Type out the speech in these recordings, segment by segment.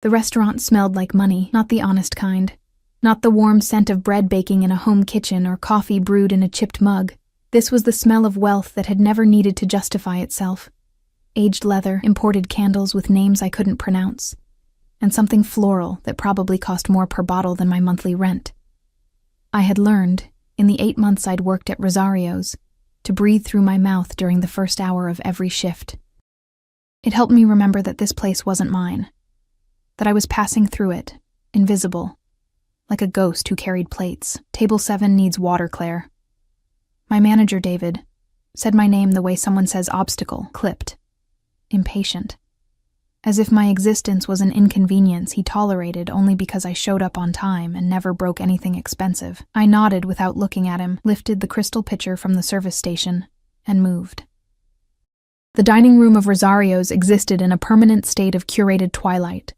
The restaurant smelled like money, not the honest kind. Not the warm scent of bread baking in a home kitchen or coffee brewed in a chipped mug. This was the smell of wealth that had never needed to justify itself. Aged leather, imported candles with names I couldn't pronounce, and something floral that probably cost more per bottle than my monthly rent. I had learned, in the 8 months I'd worked at Rosario's, to breathe through my mouth during the first hour of every shift. It helped me remember that this place wasn't mine, that I was passing through it, invisible, like a ghost who carried plates. Table 7 needs water, Claire. My manager, David, said my name the way someone says obstacle, clipped. Impatient. As if my existence was an inconvenience he tolerated only because I showed up on time and never broke anything expensive. I nodded without looking at him, lifted the crystal pitcher from the service station, and moved. The dining room of Rosario's existed in a permanent state of curated twilight.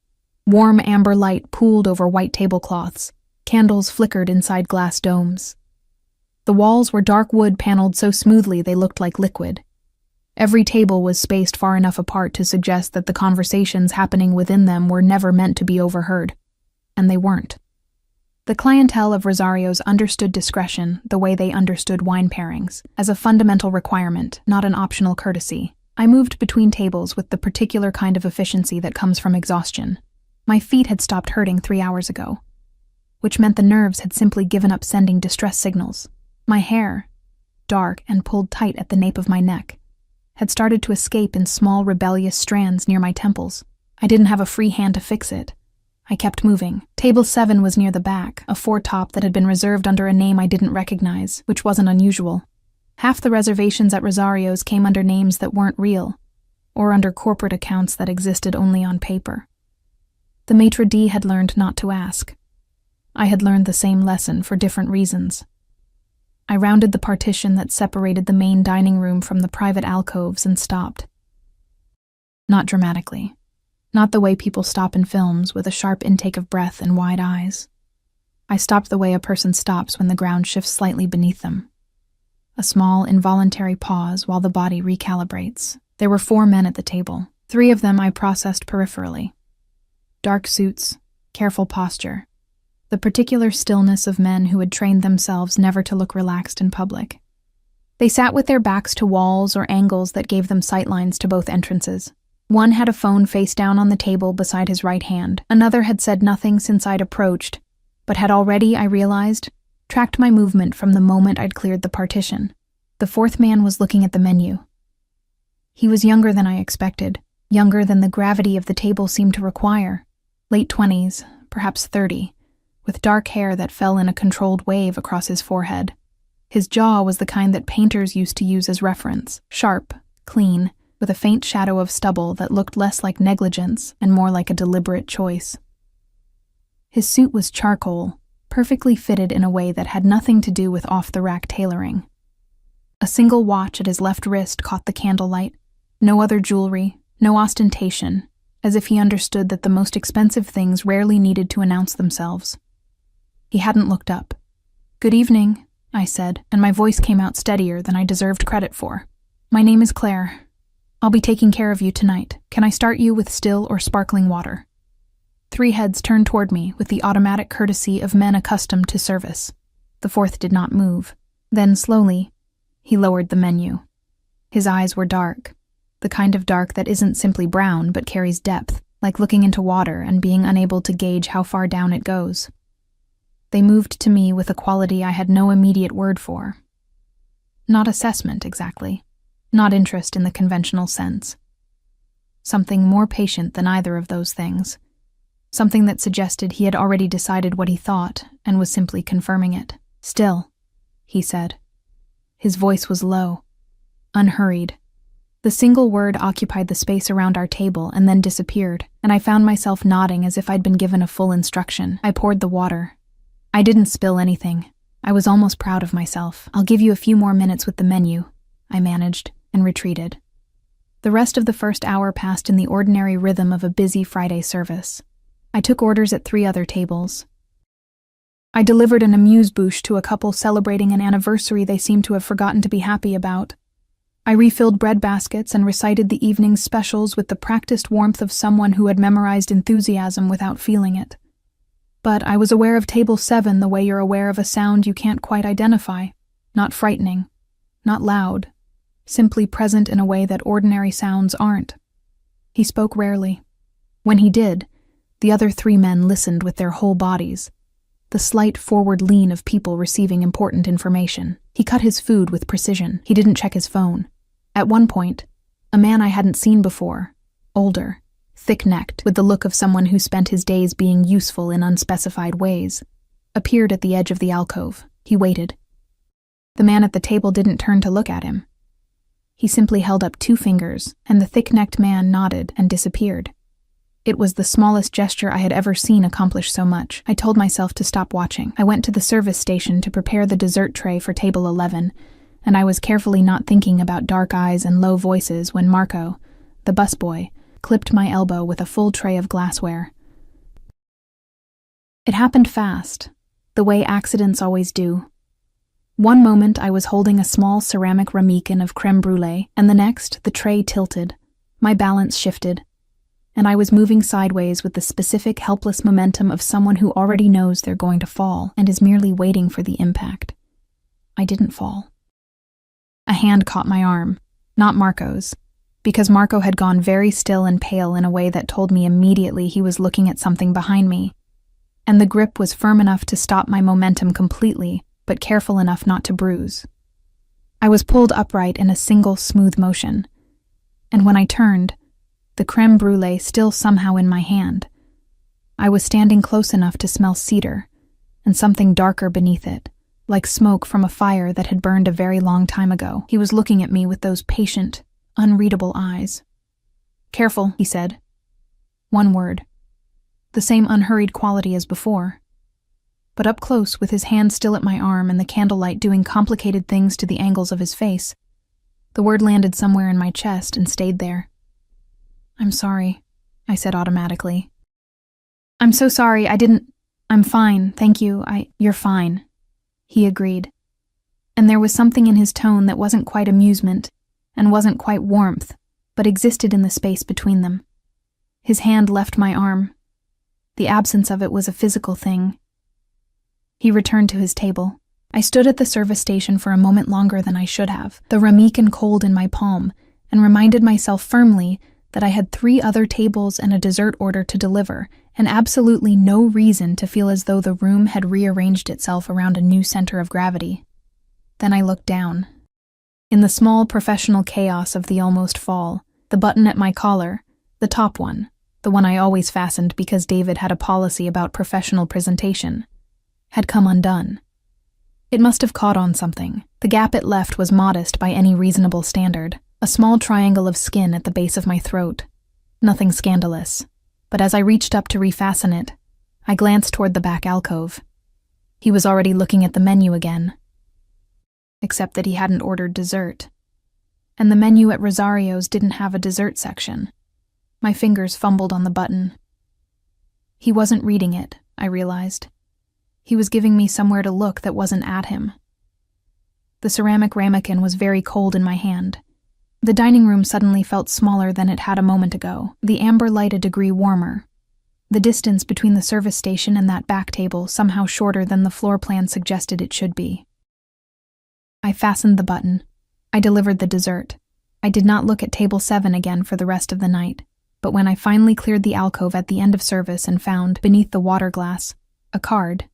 Warm amber light pooled over white tablecloths. Candles flickered inside glass domes. The walls were dark wood paneled so smoothly they looked like liquid. Every table was spaced far enough apart to suggest that the conversations happening within them were never meant to be overheard. And they weren't. The clientele of Rosario's understood discretion the way they understood wine pairings, as a fundamental requirement, not an optional courtesy. I moved between tables with the particular kind of efficiency that comes from exhaustion. My feet had stopped hurting 3 hours ago, which meant the nerves had simply given up sending distress signals. My hair, dark and pulled tight at the nape of my neck, had started to escape in small rebellious strands near my temples. I didn't have a free hand to fix it. I kept moving. Table 7 was near the back, a foretop that had been reserved under a name I didn't recognize, which wasn't unusual. Half the reservations at Rosario's came under names that weren't real, or under corporate accounts that existed only on paper. The maitre d' had learned not to ask. I had learned the same lesson for different reasons. I rounded the partition that separated the main dining room from the private alcoves and stopped. Not dramatically. Not the way people stop in films with a sharp intake of breath and wide eyes. I stopped the way a person stops when the ground shifts slightly beneath them. A small, involuntary pause while the body recalibrates. There were 4 men at the table. 3 of them I processed peripherally. Dark suits, careful posture. The particular stillness of men who had trained themselves never to look relaxed in public. They sat with their backs to walls or angles that gave them sightlines to both entrances. One had a phone face down on the table beside his right hand. Another had said nothing since I'd approached, but had already, I realized, tracked my movement from the moment I'd cleared the partition. The 4th man was looking at the menu. He was younger than I expected, younger than the gravity of the table seemed to require. Late 20s, perhaps 30. With dark hair that fell in a controlled wave across his forehead. His jaw was the kind that painters used to use as reference, sharp, clean, with a faint shadow of stubble that looked less like negligence and more like a deliberate choice. His suit was charcoal, perfectly fitted in a way that had nothing to do with off-the-rack tailoring. A single watch at his left wrist caught the candlelight, no other jewelry, no ostentation, as if he understood that the most expensive things rarely needed to announce themselves. He hadn't looked up. "Good evening," I said, and my voice came out steadier than I deserved credit for. "My name is Claire. I'll be taking care of you tonight. Can I start you with still or sparkling water?" 3 heads turned toward me with the automatic courtesy of men accustomed to service. The 4th did not move. Then, slowly, he lowered the menu. His eyes were dark, the kind of dark that isn't simply brown but carries depth, like looking into water and being unable to gauge how far down it goes. They moved to me with a quality I had no immediate word for. Not assessment, exactly. Not interest in the conventional sense. Something more patient than either of those things. Something that suggested he had already decided what he thought and was simply confirming it. "Still," he said. His voice was low, unhurried. The single word occupied the space around our table and then disappeared, and I found myself nodding as if I'd been given a full instruction. I poured the water. I didn't spill anything. I was almost proud of myself. "I'll give you a few more minutes with the menu," I managed, and retreated. The rest of the first hour passed in the ordinary rhythm of a busy Friday service. I took orders at 3 other tables. I delivered an amuse-bouche to a couple celebrating an anniversary they seemed to have forgotten to be happy about. I refilled bread baskets and recited the evening's specials with the practiced warmth of someone who had memorized enthusiasm without feeling it. But I was aware of table 7 the way you're aware of a sound you can't quite identify. Not frightening, not loud, simply present in a way that ordinary sounds aren't. He spoke rarely. When he did, the other 3 men listened with their whole bodies, the slight forward lean of people receiving important information. He cut his food with precision. He didn't check his phone. At one point, a man I hadn't seen before, older, thick-necked, with the look of someone who spent his days being useful in unspecified ways, appeared at the edge of the alcove. He waited. The man at the table didn't turn to look at him. He simply held up 2 fingers, and the thick-necked man nodded and disappeared. It was the smallest gesture I had ever seen accomplish so much. I told myself to stop watching. I went to the service station to prepare the dessert tray for table 11, and I was carefully not thinking about dark eyes and low voices when Marco, the busboy, clipped my elbow with a full tray of glassware. It happened fast, the way accidents always do. One moment I was holding a small ceramic ramekin of creme brulee, and the next the tray tilted. My balance shifted, and I was moving sideways with the specific helpless momentum of someone who already knows they're going to fall and is merely waiting for the impact. I didn't fall. A hand caught my arm, not Marco's, because Marco had gone very still and pale in a way that told me immediately he was looking at something behind me, and the grip was firm enough to stop my momentum completely, but careful enough not to bruise. I was pulled upright in a single smooth motion, and when I turned, the creme brulee still somehow in my hand, I was standing close enough to smell cedar, and something darker beneath it, like smoke from a fire that had burned a very long time ago. He was looking at me with those patient, unreadable eyes. "Careful," he said. One word. The same unhurried quality as before. But up close, with his hand still at my arm and the candlelight doing complicated things to the angles of his face, the word landed somewhere in my chest and stayed there. "I'm sorry," I said automatically. "I'm so sorry, I'm fine, thank you, You're fine," he agreed. And there was something in his tone that wasn't quite amusement, and wasn't quite warmth, but existed in the space between them. His hand left my arm. The absence of it was a physical thing. He returned to his table. I stood at the service station for a moment longer than I should have, the ramekin cold in my palm, and reminded myself firmly that I had 3 other tables and a dessert order to deliver, and absolutely no reason to feel as though the room had rearranged itself around a new center of gravity. Then I looked down. In the small professional chaos of the almost fall, the button at my collar, the top one, the one I always fastened because David had a policy about professional presentation, had come undone. It must have caught on something. The gap it left was modest by any reasonable standard, a small triangle of skin at the base of my throat. Nothing scandalous. But as I reached up to refasten it, I glanced toward the back alcove. He was already looking at the menu again. Except that he hadn't ordered dessert. And the menu at Rosario's didn't have a dessert section. My fingers fumbled on the button. He wasn't reading it, I realized. He was giving me somewhere to look that wasn't at him. The ceramic ramekin was very cold in my hand. The dining room suddenly felt smaller than it had a moment ago, the amber light a degree warmer. The distance between the service station and that back table somehow shorter than the floor plan suggested it should be. I fastened the button. I delivered the dessert. I did not look at table 7 again for the rest of the night, but when I finally cleared the alcove at the end of service and found, beneath the water glass, a card,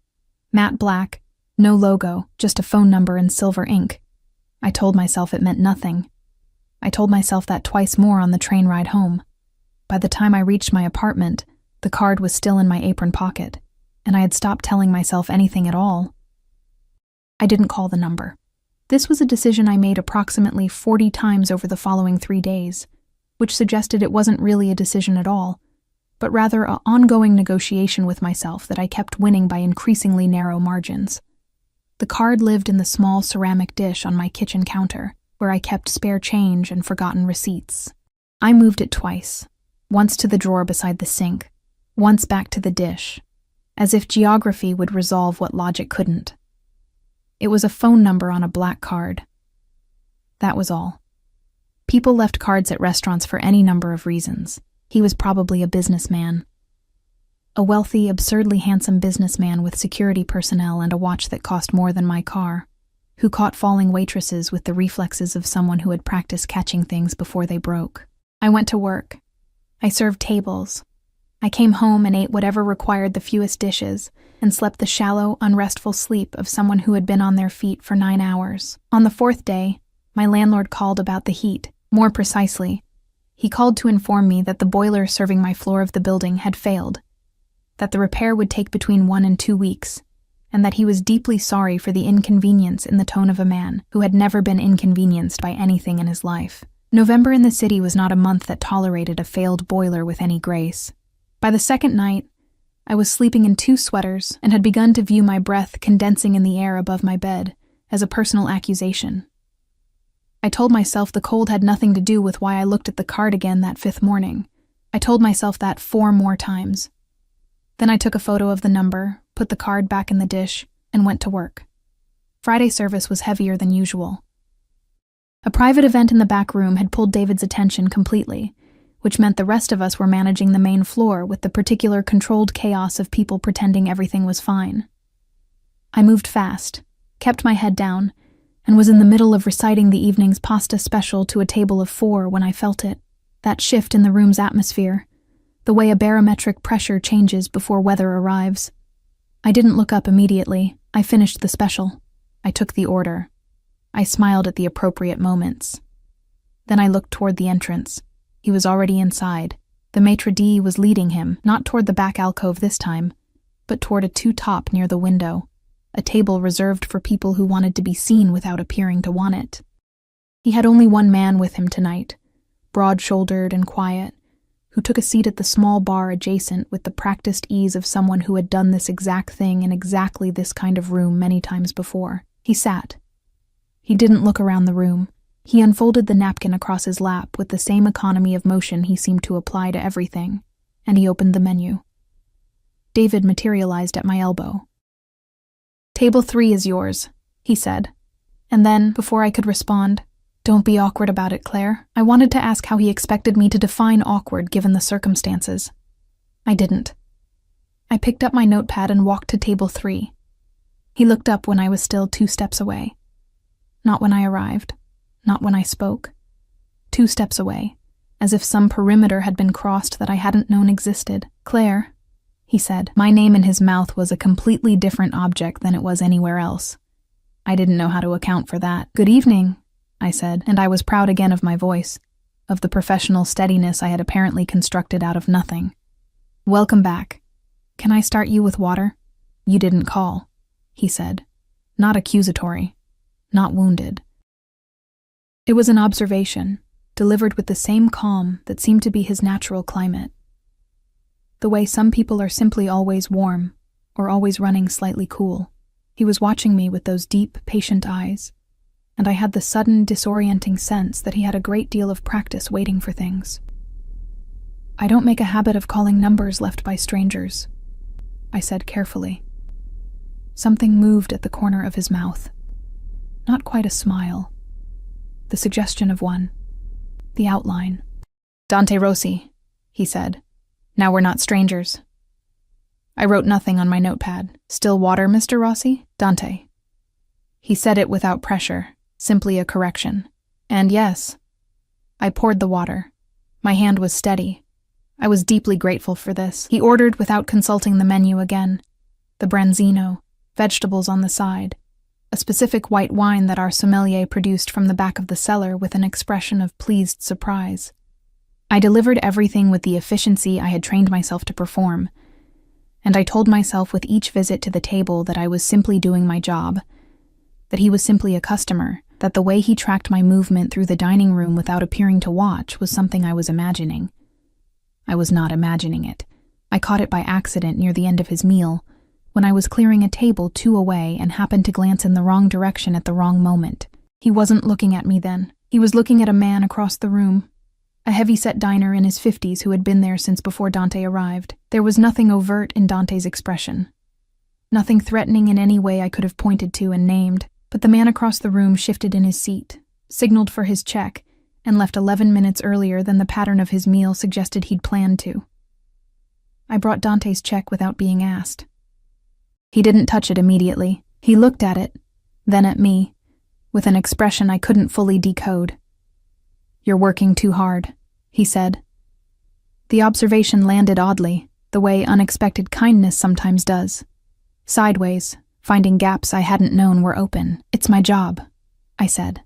matte black, no logo, just a phone number in silver ink, I told myself it meant nothing. I told myself that twice more on the train ride home. By the time I reached my apartment, the card was still in my apron pocket, and I had stopped telling myself anything at all. I didn't call the number. This was a decision I made approximately 40 times over the following 3 days, which suggested it wasn't really a decision at all, but rather an ongoing negotiation with myself that I kept winning by increasingly narrow margins. The card lived in the small ceramic dish on my kitchen counter, where I kept spare change and forgotten receipts. I moved it twice, once to the drawer beside the sink, once back to the dish, as if geography would resolve what logic couldn't. It was a phone number on a black card. That was all. People left cards at restaurants for any number of reasons. He was probably a businessman. A wealthy, absurdly handsome businessman with security personnel and a watch that cost more than my car, who caught falling waitresses with the reflexes of someone who had practiced catching things before they broke. I went to work. I served tables. I came home and ate whatever required the fewest dishes, and slept the shallow, unrestful sleep of someone who had been on their feet for 9 hours. On the 4th day, my landlord called about the heat. More precisely, he called to inform me that the boiler serving my floor of the building had failed, that the repair would take between 1 and 2 weeks, and that he was deeply sorry for the inconvenience in the tone of a man who had never been inconvenienced by anything in his life. November in the city was not a month that tolerated a failed boiler with any grace. By the 2nd night, I was sleeping in 2 sweaters and had begun to view my breath condensing in the air above my bed as a personal accusation. I told myself the cold had nothing to do with why I looked at the card again that 5th morning. I told myself that 4 more times. Then I took a photo of the number, put the card back in the dish, and went to work. Friday service was heavier than usual. A private event in the back room had pulled David's attention completely, which meant the rest of us were managing the main floor with the particular controlled chaos of people pretending everything was fine. I moved fast, kept my head down, and was in the middle of reciting the evening's pasta special to a table of 4 when I felt it, that shift in the room's atmosphere, the way a barometric pressure changes before weather arrives. I didn't look up immediately. I finished the special. I took the order. I smiled at the appropriate moments. Then I looked toward the entrance. He was already inside. The maitre d' was leading him, not toward the back alcove this time, but toward a 2-top near the window, a table reserved for people who wanted to be seen without appearing to want it. He had only one man with him tonight, broad-shouldered and quiet, who took a seat at the small bar adjacent with the practiced ease of someone who had done this exact thing in exactly this kind of room many times before. He sat. He didn't look around the room. He unfolded the napkin across his lap with the same economy of motion he seemed to apply to everything, and he opened the menu. David materialized at my elbow. "Table 3 is yours," he said. And then, before I could respond, "Don't be awkward about it, Claire." I wanted to ask how he expected me to define awkward given the circumstances. I didn't. I picked up my notepad and walked to table 3. He looked up when I was still 2 steps away. Not when I arrived. Not when I spoke. 2 steps away, as if some perimeter had been crossed that I hadn't known existed. "Claire," he said. My name in his mouth was a completely different object than it was anywhere else. I didn't know how to account for that. "Good evening," I said, and I was proud again of my voice, of the professional steadiness I had apparently constructed out of nothing. "Welcome back. Can I start you with water?" "You didn't call," he said. Not accusatory. Not wounded. It was an observation, delivered with the same calm that seemed to be his natural climate. The way some people are simply always warm, or always running slightly cool. He was watching me with those deep, patient eyes, and I had the sudden, disorienting sense that he had a great deal of practice waiting for things. "I don't make a habit of calling numbers left by strangers," I said carefully. Something moved at the corner of his mouth. Not quite a smile. The suggestion of one. The outline. "Dante Rossi," he said. "Now we're not strangers." I wrote nothing on my notepad. "Still water, Mr. Rossi? Dante." He said it without pressure, simply a correction. And yes, I poured the water. My hand was steady. I was deeply grateful for this. He ordered without consulting the menu again. The branzino, vegetables on the side, a specific white wine that our sommelier produced from the back of the cellar with an expression of pleased surprise. I delivered everything with the efficiency I had trained myself to perform, and I told myself with each visit to the table that I was simply doing my job, that he was simply a customer, that the way he tracked my movement through the dining room without appearing to watch was something I was imagining. I was not imagining it. I caught it by accident near the end of his meal, when I was clearing a table 2 away and happened to glance in the wrong direction at the wrong moment. He wasn't looking at me then. He was looking at a man across the room, a heavy-set diner in his 50s who had been there since before Dante arrived. There was nothing overt in Dante's expression, nothing threatening in any way I could have pointed to and named, but the man across the room shifted in his seat, signaled for his check, and left 11 minutes earlier than the pattern of his meal suggested he'd planned to. I brought Dante's check without being asked. He didn't touch it immediately. He looked at it, then at me, with an expression I couldn't fully decode. "You're working too hard," he said. The observation landed oddly, the way unexpected kindness sometimes does. Sideways, finding gaps I hadn't known were open. "It's my job," I said.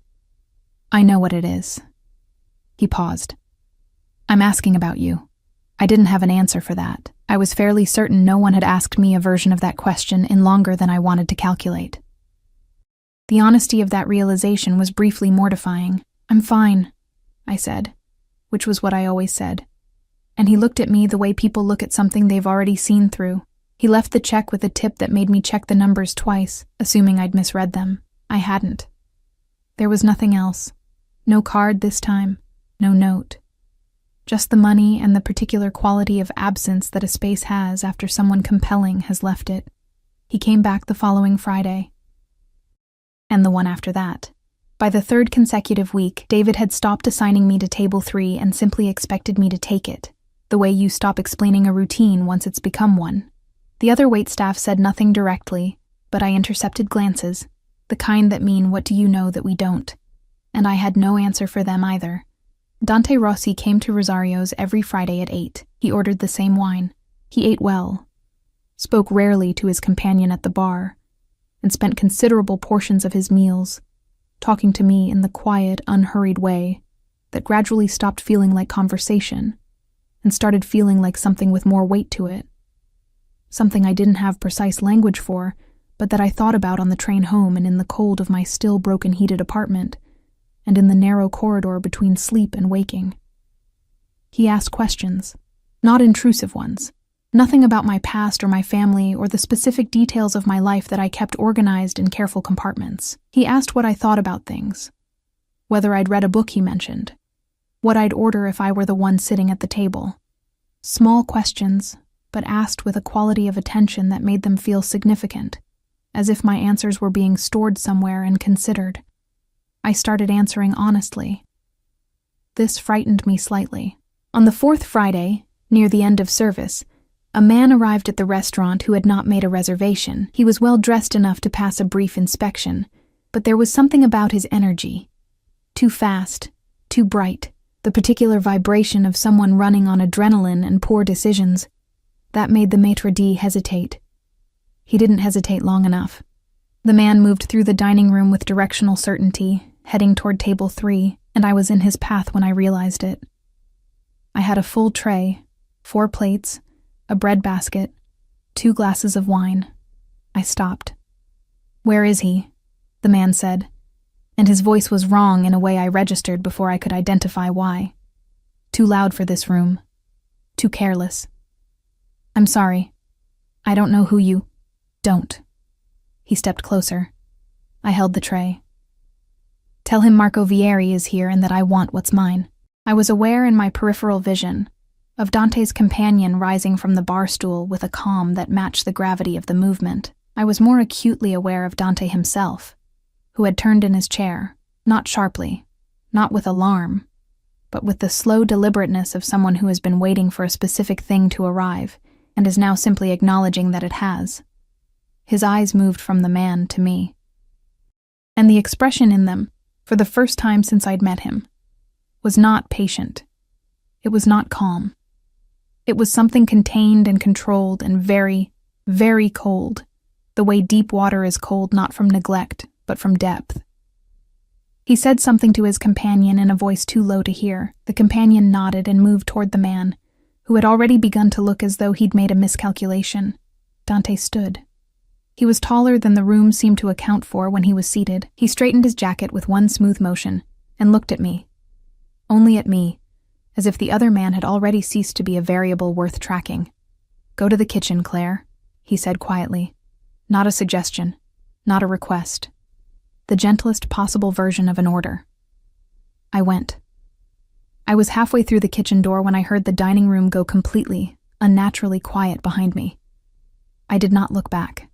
"I know what it is." He paused. "I'm asking about you." I didn't have an answer for that. I was fairly certain no one had asked me a version of that question in longer than I wanted to calculate. The honesty of that realization was briefly mortifying. "I'm fine," I said, which was what I always said. And he looked at me the way people look at something they've already seen through. He left the check with a tip that made me check the numbers twice, assuming I'd misread them. I hadn't. There was nothing else. No card this time, no note. Just the money and the particular quality of absence that a space has after someone compelling has left it. He came back the following Friday. And the one after that. By the third consecutive week, David had stopped assigning me to table 3 and simply expected me to take it, the way you stop explaining a routine once it's become one. The other waitstaff said nothing directly, but I intercepted glances, the kind that mean, "What do you know that we don't?" And I had no answer for them either. Dante Rossi came to Rosario's every Friday at 8. He ordered the same wine. He ate well, spoke rarely to his companion at the bar, and spent considerable portions of his meals talking to me in the quiet, unhurried way that gradually stopped feeling like conversation and started feeling like something with more weight to it. Something I didn't have precise language for, but that I thought about on the train home and in the cold of my still broken heated apartment, and in the narrow corridor between sleep and waking. He asked questions, not intrusive ones. Nothing about my past or my family or the specific details of my life that I kept organized in careful compartments. He asked what I thought about things, whether I'd read a book he mentioned, what I'd order if I were the one sitting at the table. Small questions, but asked with a quality of attention that made them feel significant, as if my answers were being stored somewhere and considered. I started answering honestly. This frightened me slightly. On the 4th Friday, near the end of service, a man arrived at the restaurant who had not made a reservation. He was well dressed enough to pass a brief inspection, but there was something about his energy. Too fast, too bright, the particular vibration of someone running on adrenaline and poor decisions. That made the maitre d' hesitate. He didn't hesitate long enough. The man moved through the dining room with directional certainty, heading toward table 3, and I was in his path when I realized it. I had a full tray, 4 plates, a bread basket, 2 glasses of wine. I stopped. "Where is he?" the man said, and his voice was wrong in a way I registered before I could identify why. Too loud for this room. Too careless. "I'm sorry. I don't know who you..." "Don't." He stepped closer. I held the tray. "Tell him Marco Vieri is here and that I want what's mine." I was aware in my peripheral vision of Dante's companion rising from the bar stool with a calm that matched the gravity of the movement. I was more acutely aware of Dante himself, who had turned in his chair, not sharply, not with alarm, but with the slow deliberateness of someone who has been waiting for a specific thing to arrive and is now simply acknowledging that it has. His eyes moved from the man to me. And the expression in them, for the first time since I'd met him, was not patient. It was not calm. It was something contained and controlled and very, very cold, the way deep water is cold not from neglect, but from depth. He said something to his companion in a voice too low to hear. The companion nodded and moved toward the man, who had already begun to look as though he'd made a miscalculation. Dante stood. He was taller than the room seemed to account for when he was seated. He straightened his jacket with one smooth motion and looked at me. Only at me, as if the other man had already ceased to be a variable worth tracking. "Go to the kitchen, Claire," he said quietly. Not a suggestion, not a request. The gentlest possible version of an order. I went. I was halfway through the kitchen door when I heard the dining room go completely, unnaturally quiet behind me. I did not look back.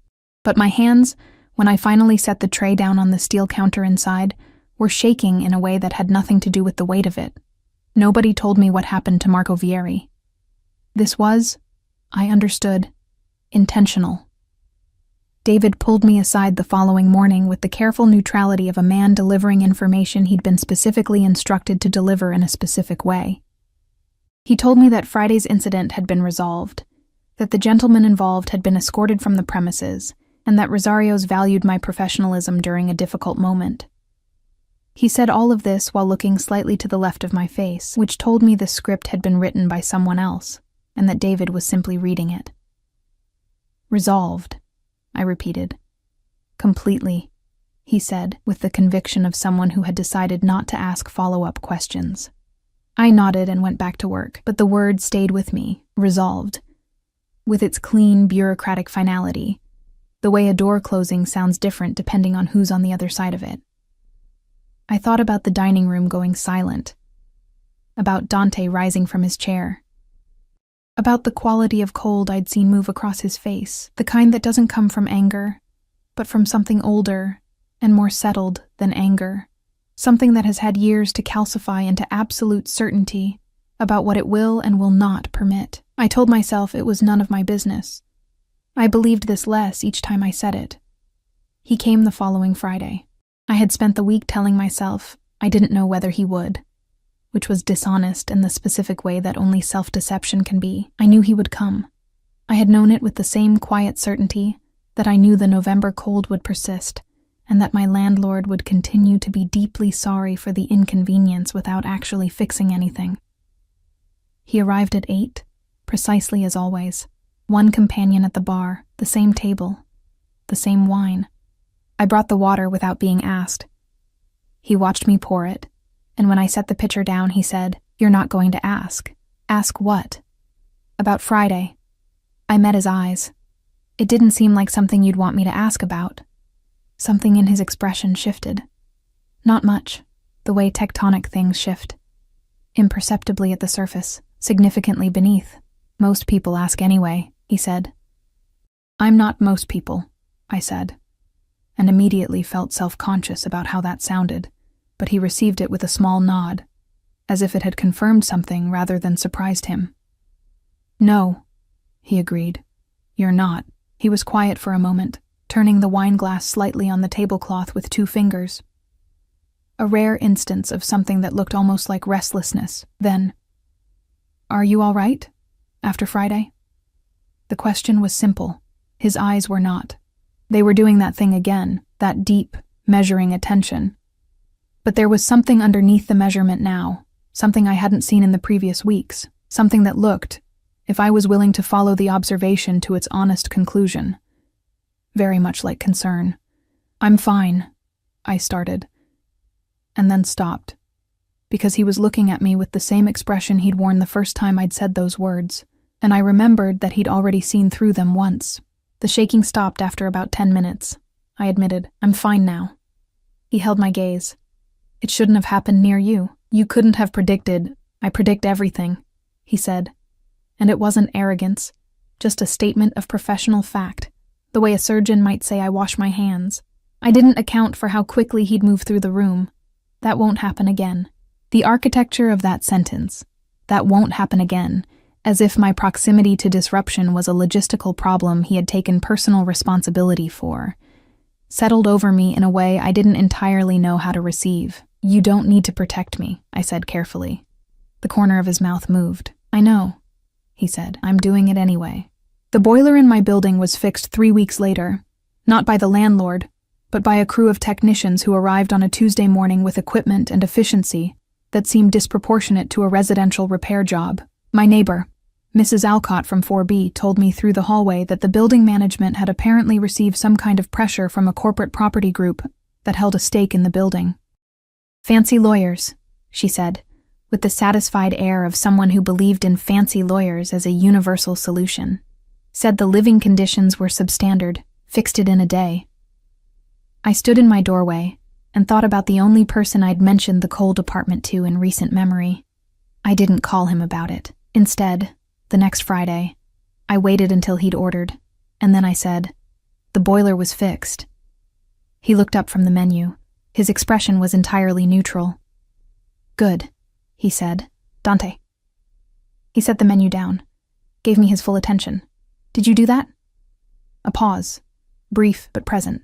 But my hands, when I finally set the tray down on the steel counter inside, were shaking in a way that had nothing to do with the weight of it. Nobody told me what happened to Marco Vieri. This was, I understood, intentional. David pulled me aside the following morning with the careful neutrality of a man delivering information he'd been specifically instructed to deliver in a specific way. He told me that Friday's incident had been resolved, that the gentleman involved had been escorted from the premises, and that Rosario's valued my professionalism during a difficult moment. He said all of this while looking slightly to the left of my face, which told me the script had been written by someone else, and that David was simply reading it. Resolved, I repeated. Completely, he said, with the conviction of someone who had decided not to ask follow-up questions. I nodded and went back to work, but the word stayed with me, resolved, with its clean, bureaucratic finality, the way a door closing sounds different depending on who's on the other side of it. I thought about the dining room going silent, about Dante rising from his chair, about the quality of cold I'd seen move across his face, the kind that doesn't come from anger, but from something older and more settled than anger, something that has had years to calcify into absolute certainty about what it will and will not permit. I told myself it was none of my business. I believed this less each time I said it. He came the following Friday. I had spent the week telling myself I didn't know whether he would, which was dishonest in the specific way that only self-deception can be. I knew he would come. I had known it with the same quiet certainty that I knew the November cold would persist, and that my landlord would continue to be deeply sorry for the inconvenience without actually fixing anything. He arrived at 8, precisely as always. One companion at the bar, the same table, the same wine. I brought the water without being asked. He watched me pour it, and when I set the pitcher down, he said, "You're not going to ask." Ask what? About Friday. I met his eyes. It didn't seem like something you'd want me to ask about. Something in his expression shifted. Not much, the way tectonic things shift. Imperceptibly at the surface, significantly beneath. Most people ask anyway, he said. I'm not most people, I said, and immediately felt self-conscious about how that sounded, but he received it with a small nod, as if it had confirmed something rather than surprised him. No, he agreed. You're not. He was quiet for a moment, turning the wine glass slightly on the tablecloth with 2 fingers. A rare instance of something that looked almost like restlessness. Then, "Are you all right? After Friday?" The question was simple. His eyes were not. They were doing that thing again, that deep, measuring attention. But there was something underneath the measurement now, something I hadn't seen in the previous weeks, something that looked, if I was willing to follow the observation to its honest conclusion, very much like concern. "I'm fine," I started, and then stopped, because he was looking at me with the same expression he'd worn the first time I'd said those words, and I remembered that he'd already seen through them once. The shaking stopped after about 10 minutes. I admitted, "I'm fine now." He held my gaze. "It shouldn't have happened near you. You couldn't have predicted. I predict everything," he said. And it wasn't arrogance, just a statement of professional fact, the way a surgeon might say I wash my hands. I didn't account for how quickly he'd move through the room. That won't happen again. The architecture of that sentence, that won't happen again, as if my proximity to disruption was a logistical problem he had taken personal responsibility for, settled over me in a way I didn't entirely know how to receive. "You don't need to protect me," I said carefully. The corner of his mouth moved. "I know," he said. "I'm doing it anyway." The boiler in my building was fixed 3 weeks later, not by the landlord, but by a crew of technicians who arrived on a Tuesday morning with equipment and efficiency that seemed disproportionate to a residential repair job. My neighbor, Mrs. Alcott from 4B, told me through the hallway that the building management had apparently received some kind of pressure from a corporate property group that held a stake in the building. "Fancy lawyers," she said, with the satisfied air of someone who believed in fancy lawyers as a universal solution. Said the living conditions were substandard, fixed it in a day. I stood in my doorway and thought about the only person I'd mentioned the coal department to in recent memory. I didn't call him about it. Instead, the next Friday, I waited until he'd ordered, and then I said, "The boiler was fixed." He looked up from the menu, His expression was entirely neutral. "Good," he said. "Dante." He set the menu down, gave me his full attention. "Did you do that?" A pause, brief but present.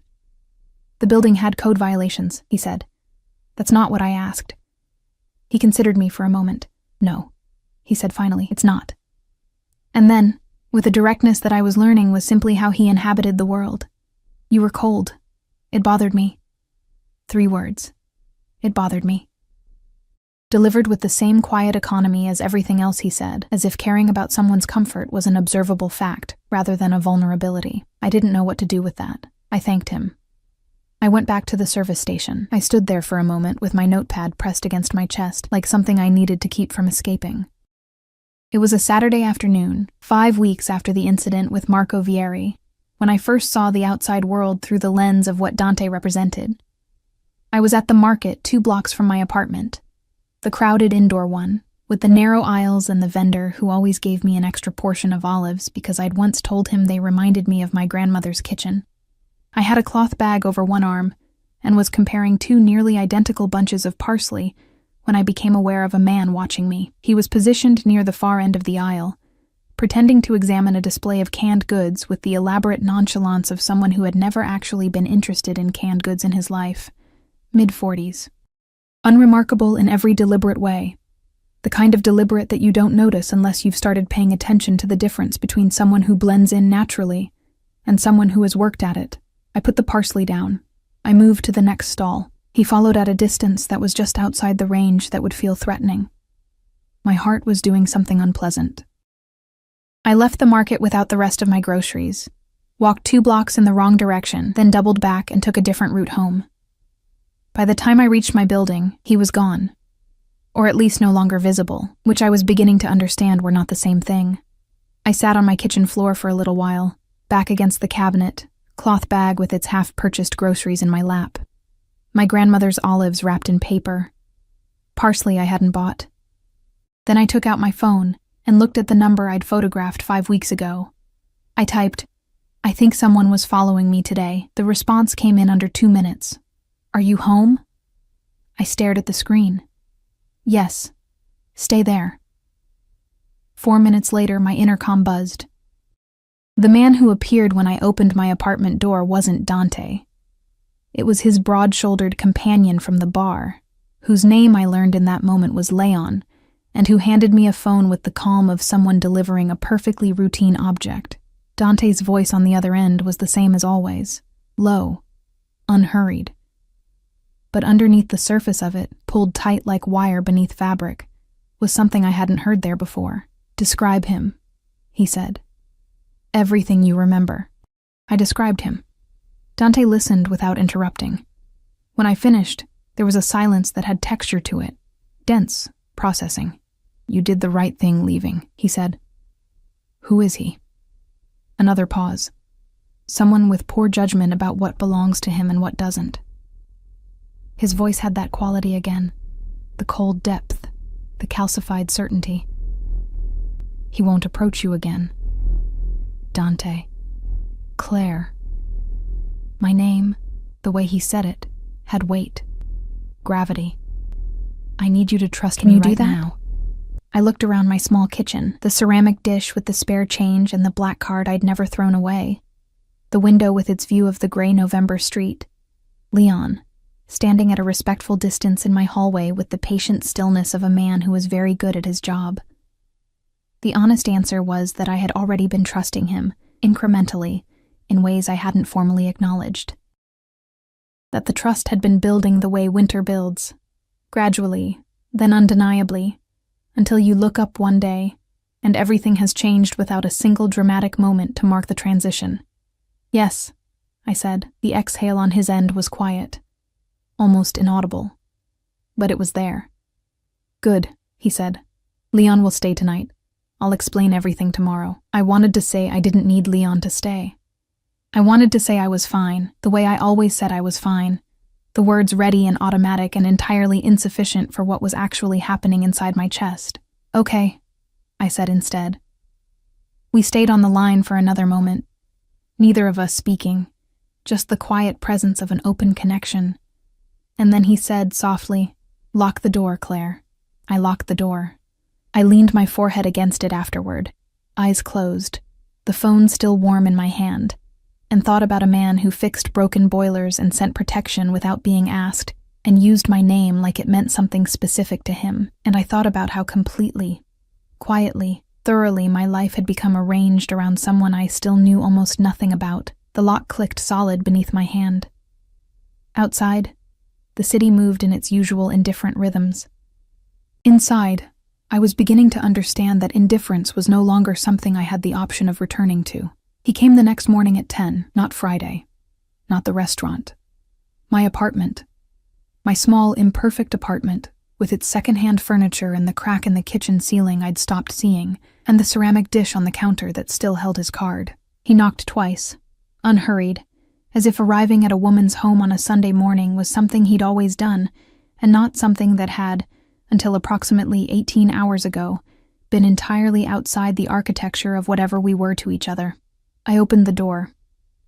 "The building had code violations," he said. "That's not what I asked." He considered me for a moment. "No," he said finally, "it's not." And then, with a directness that I was learning was simply how he inhabited the world. "You were cold. It bothered me." 3 words. It bothered me. Delivered with the same quiet economy as everything else he said, as if caring about someone's comfort was an observable fact rather than a vulnerability. I didn't know what to do with that. I thanked him. I went back to the service station. I stood there for a moment with my notepad pressed against my chest, like something I needed to keep from escaping. It was a Saturday afternoon, 5 weeks after the incident with Marco Vieri, when I first saw the outside world through the lens of what Dante represented. I was at the market 2 blocks from my apartment, the crowded indoor one, with the narrow aisles and the vendor who always gave me an extra portion of olives because I'd once told him they reminded me of my grandmother's kitchen. I had a cloth bag over one arm and was comparing 2 nearly identical bunches of parsley when I became aware of a man watching me. He was positioned near the far end of the aisle, pretending to examine a display of canned goods with the elaborate nonchalance of someone who had never actually been interested in canned goods in his life. Mid-40s. Unremarkable in every deliberate way. The kind of deliberate that you don't notice unless you've started paying attention to the difference between someone who blends in naturally and someone who has worked at it. I put the parsley down. I moved to the next stall. He followed at a distance that was just outside the range that would feel threatening. My heart was doing something unpleasant. I left the market without the rest of my groceries, walked 2 blocks in the wrong direction, then doubled back and took a different route home. By the time I reached my building, he was gone. Or at least no longer visible, which I was beginning to understand were not the same thing. I sat on my kitchen floor for a little while, back against the cabinet, cloth bag with its half-purchased groceries in my lap. My grandmother's olives wrapped in paper. Parsley I hadn't bought. Then I took out my phone and looked at the number I'd photographed 5 weeks ago. I typed, "I think someone was following me today." The response came in under 2 minutes. "Are you home?" I stared at the screen. "Yes. Stay there." 4 minutes later, my intercom buzzed. The man who appeared when I opened my apartment door wasn't Dante. It was his broad-shouldered companion from the bar, whose name I learned in that moment was Leon, and who handed me a phone with the calm of someone delivering a perfectly routine object. Dante's voice on the other end was the same as always, low, unhurried. But underneath the surface of it, pulled tight like wire beneath fabric, was something I hadn't heard there before. "Describe him," he said. "Everything you remember." I described him. Dante listened without interrupting. When I finished, there was a silence that had texture to it, dense, processing. "You did the right thing leaving," he said. "Who is he?" Another pause. Someone with poor judgment about what belongs to him and what doesn't. His voice had that quality again, the cold depth, the calcified certainty. "He won't approach you again." Dante. Claire. My name, the way he said it, had weight, gravity. "I need you to trust me right now." I looked around my small kitchen, the ceramic dish with the spare change and the black card I'd never thrown away, the window with its view of the gray November street, Leon, standing at a respectful distance in my hallway with the patient stillness of a man who was very good at his job. The honest answer was that I had already been trusting him, incrementally, in ways I hadn't formally acknowledged. That the trust had been building the way winter builds, gradually, then undeniably, until you look up one day, and everything has changed without a single dramatic moment to mark the transition. "Yes," I said. The exhale on his end was quiet, almost inaudible, but it was there. "Good," he said. "Leon will stay tonight. I'll explain everything tomorrow." I wanted to say I didn't need Leon to stay. I wanted to say I was fine, the way I always said I was fine, the words ready and automatic and entirely insufficient for what was actually happening inside my chest. "Okay," I said instead. We stayed on the line for another moment, neither of us speaking, just the quiet presence of an open connection. And then he said softly, "Lock the door, Claire." I locked the door. I leaned my forehead against it afterward, eyes closed, the phone still warm in my hand, and thought about a man who fixed broken boilers and sent protection without being asked, and used my name like it meant something specific to him. And I thought about how completely, quietly, thoroughly my life had become arranged around someone I still knew almost nothing about. The lock clicked solid beneath my hand. Outside, the city moved in its usual indifferent rhythms. Inside, I was beginning to understand that indifference was no longer something I had the option of returning to. He came the next morning at 10, not Friday, not the restaurant. My apartment. My small, imperfect apartment, with its second-hand furniture and the crack in the kitchen ceiling I'd stopped seeing, and the ceramic dish on the counter that still held his card. He knocked twice, unhurried, as if arriving at a woman's home on a Sunday morning was something he'd always done, and not something that had, until approximately 18 hours ago, been entirely outside the architecture of whatever we were to each other. I opened the door.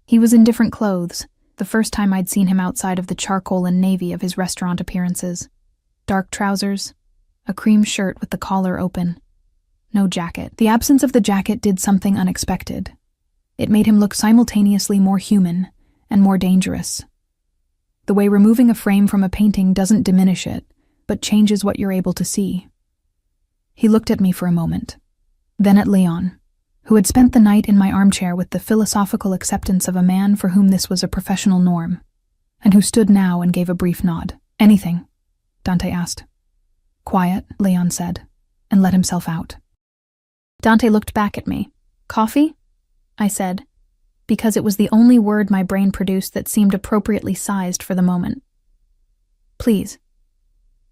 He was in different clothes, the first time I'd seen him outside of the charcoal and navy of his restaurant appearances. Dark trousers, a cream shirt with the collar open. No jacket. The absence of the jacket did something unexpected. It made him look simultaneously more human and more dangerous. The way removing a frame from a painting doesn't diminish it, but changes what you're able to see. He looked at me for a moment, then at Leon, who had spent the night in my armchair with the philosophical acceptance of a man for whom this was a professional norm, and who stood now and gave a brief nod. "Anything?" Dante asked. "Quiet," Leon said, and let himself out. Dante looked back at me. "Coffee?" I said, because it was the only word my brain produced that seemed appropriately sized for the moment. "Please."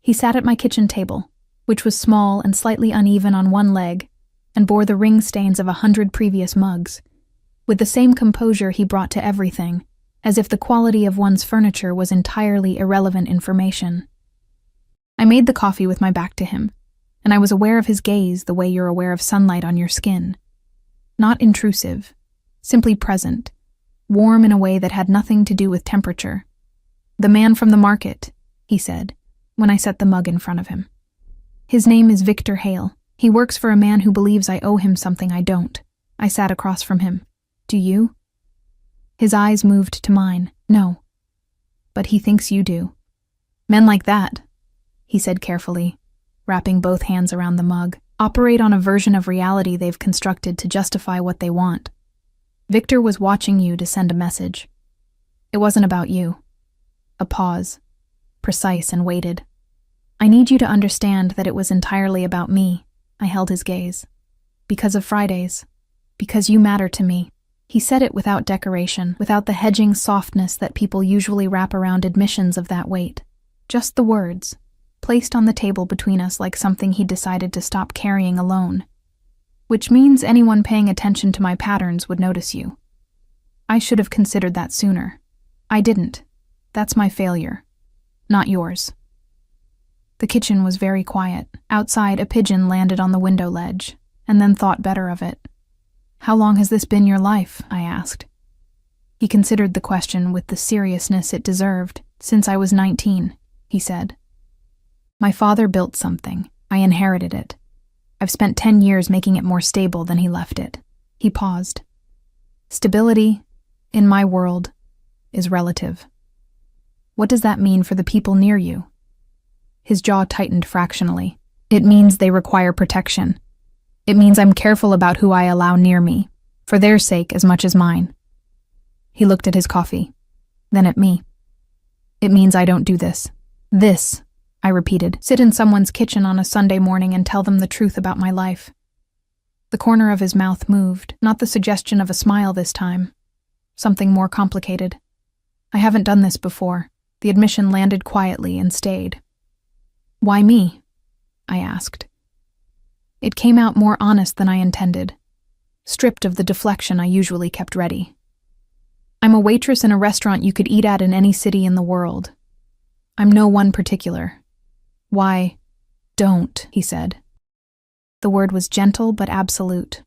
He sat at my kitchen table, which was small and slightly uneven on one leg, and bore the ring stains of 100 previous mugs, with the same composure he brought to everything, as if the quality of one's furniture was entirely irrelevant information. I made the coffee with my back to him, and I was aware of his gaze the way you're aware of sunlight on your skin. Not intrusive, simply present, warm in a way that had nothing to do with temperature. "The man from the market," he said, when I set the mug in front of him. "His name is Victor Hale. He works for a man who believes I owe him something I don't." I sat across from him. "Do you?" His eyes moved to mine. "No. But he thinks you do." "Men like that," he said carefully, wrapping both hands around the mug, "operate on a version of reality they've constructed to justify what they want. Victor was watching you to send a message. It wasn't about you." A pause, precise and weighted. "I need you to understand that it was entirely about me." I held his gaze. "Because of Fridays. Because you matter to me." He said it without decoration, without the hedging softness that people usually wrap around admissions of that weight. Just the words, placed on the table between us like something he'd decided to stop carrying alone. "Which means anyone paying attention to my patterns would notice you. I should have considered that sooner. I didn't. That's my failure. Not yours." The kitchen was very quiet. Outside, a pigeon landed on the window ledge, and then thought better of it. "How long has this been your life?" I asked. He considered the question with the seriousness it deserved. "Since I was 19, he said. "My father built something. I inherited it. I've spent 10 years making it more stable than he left it." He paused. "Stability, in my world, is relative." "What does that mean for the people near you?" His jaw tightened fractionally. "It means they require protection. It means I'm careful about who I allow near me, for their sake as much as mine." He looked at his coffee, then at me. "It means I don't do this." "This," I repeated, "sit in someone's kitchen on a Sunday morning and tell them the truth about my life." The corner of his mouth moved, not the suggestion of a smile this time. Something more complicated. "I haven't done this before." The admission landed quietly and stayed. "Why me?" I asked. It came out more honest than I intended, stripped of the deflection I usually kept ready. "I'm a waitress in a restaurant you could eat at in any city in the world. I'm no one particular." "Why, don't," he said. The word was gentle but absolute.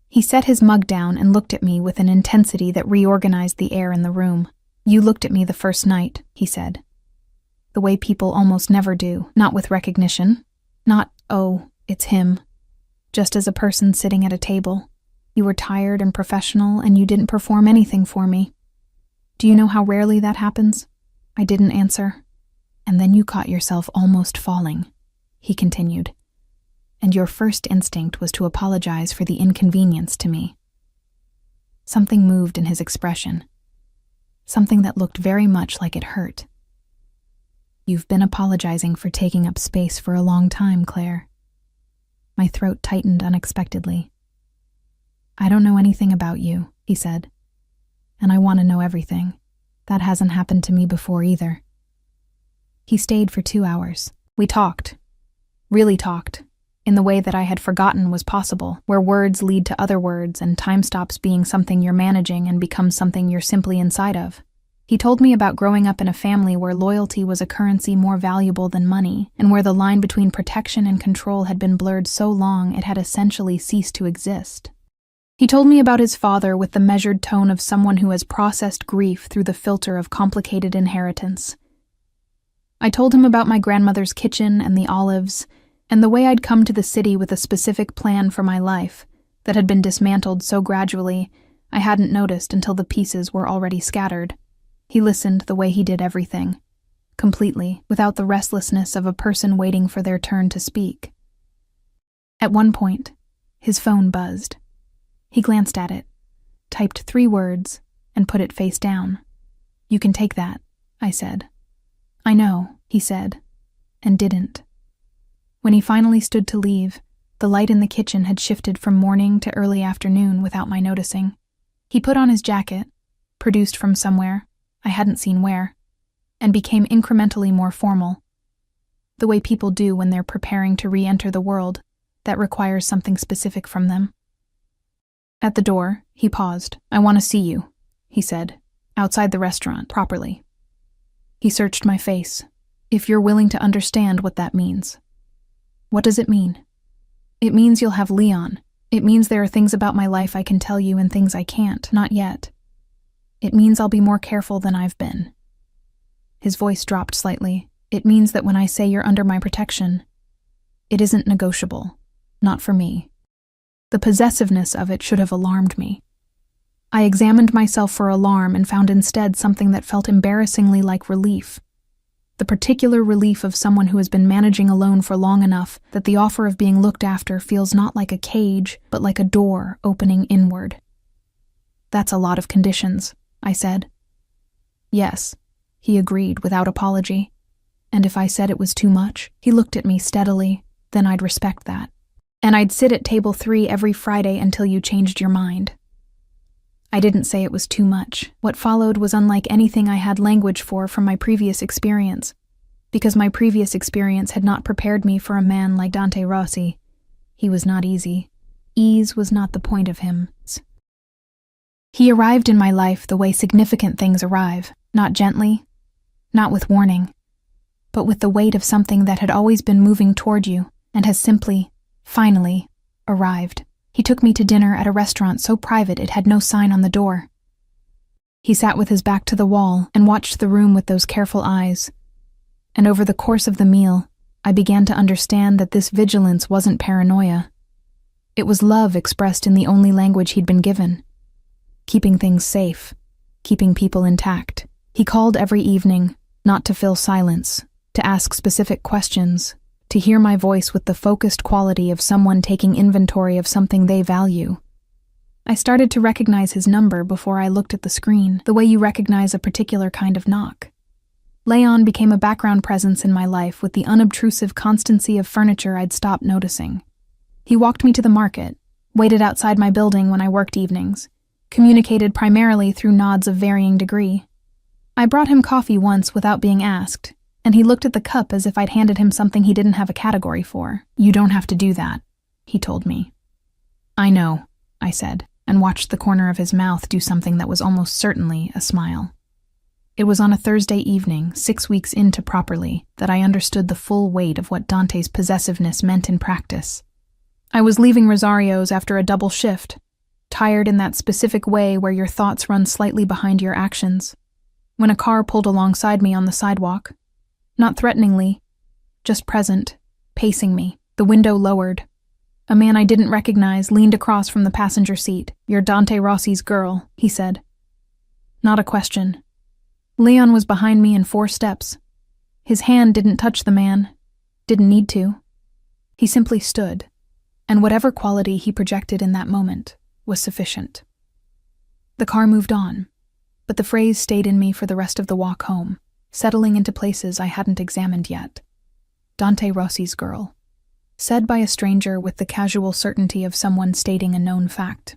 He set his mug down and looked at me with an intensity that reorganized the air in the room. "You looked at me the first night," he said. the way people almost never do, not with recognition. Not, oh, it's him. Just as a person sitting at a table. You were tired and professional, and you didn't perform anything for me. Do you know how rarely that happens? I didn't answer. And then you caught yourself almost falling, he continued. And your first instinct was to apologize for the inconvenience to me. Something moved in his expression. Something that looked very much like it hurt. You've been apologizing for taking up space for a long time, Claire. My throat tightened unexpectedly. I don't know anything about you, he said. And I want to know everything. That hasn't happened to me before either. He stayed for 2 hours. We talked. Really talked. In the way that I had forgotten was possible, where words lead to other words and time stops being something you're managing and becomes something you're simply inside of. He told me about growing up in a family where loyalty was a currency more valuable than money, and where the line between protection and control had been blurred so long it had essentially ceased to exist. He told me about his father with the measured tone of someone who has processed grief through the filter of complicated inheritance. I told him about my grandmother's kitchen and the olives, and the way I'd come to the city with a specific plan for my life that had been dismantled so gradually I hadn't noticed until the pieces were already scattered. He listened the way he did everything, completely, without the restlessness of a person waiting for their turn to speak. At one point, his phone buzzed. He glanced at it, typed 3 words, and put it face down. You can take that, I said. I know, he said, and didn't. When he finally stood to leave, the light in the kitchen had shifted from morning to early afternoon without my noticing. He put on his jacket, produced from somewhere, I hadn't seen where, and became incrementally more formal. The way people do when they're preparing to re-enter the world that requires something specific from them. At the door, he paused. I want to see you, he said, outside the restaurant, properly. He searched my face. If you're willing to understand what that means. What does it mean? It means you'll have Leon. It means there are things about my life I can tell you and things I can't, not yet. It means I'll be more careful than I've been. His voice dropped slightly. It means that when I say you're under my protection, it isn't negotiable. Not for me. The possessiveness of it should have alarmed me. I examined myself for alarm and found instead something that felt embarrassingly like relief. The particular relief of someone who has been managing alone for long enough that the offer of being looked after feels not like a cage, but like a door opening inward. That's a lot of conditions, I said. Yes, he agreed without apology. And if I said it was too much, he looked at me steadily, then I'd respect that. And I'd sit at table 3 every Friday until you changed your mind. I didn't say it was too much. What followed was unlike anything I had language for from my previous experience, because my previous experience had not prepared me for a man like Dante Rossi. He was not easy. Ease was not the point of him. He arrived in my life the way significant things arrive, not gently, not with warning, but with the weight of something that had always been moving toward you and has simply, finally, arrived. He took me to dinner at a restaurant so private it had no sign on the door. He sat with his back to the wall and watched the room with those careful eyes. And over the course of the meal, I began to understand that this vigilance wasn't paranoia. It was love expressed in the only language he'd been given. Keeping things safe, keeping people intact. He called every evening, not to fill silence, to ask specific questions, to hear my voice with the focused quality of someone taking inventory of something they value. I started to recognize his number before I looked at the screen, the way you recognize a particular kind of knock. Leon became a background presence in my life with the unobtrusive constancy of furniture I'd stopped noticing. He walked me to the market, waited outside my building when I worked evenings, communicated primarily through nods of varying degree. I brought him coffee once without being asked, and he looked at the cup as if I'd handed him something he didn't have a category for. You don't have to do that, he told me. I know, I said, and watched the corner of his mouth do something that was almost certainly a smile. It was on a Thursday evening, 6 weeks into Properly, that I understood the full weight of what Dante's possessiveness meant in practice. I was leaving Rosario's after a double shift, tired in that specific way where your thoughts run slightly behind your actions, when a car pulled alongside me on the sidewalk. Not threateningly, just present, pacing me, the window lowered. A man I didn't recognize leaned across from the passenger seat. "You're Dante Rossi's girl," he said. Not a question. Leon was behind me in 4 steps. His hand didn't touch the man. Didn't need to. He simply stood, and whatever quality he projected in that moment was sufficient. The car moved on, but the phrase stayed in me for the rest of the walk home, settling into places I hadn't examined yet. Dante Rossi's girl. Said by a stranger with the casual certainty of someone stating a known fact.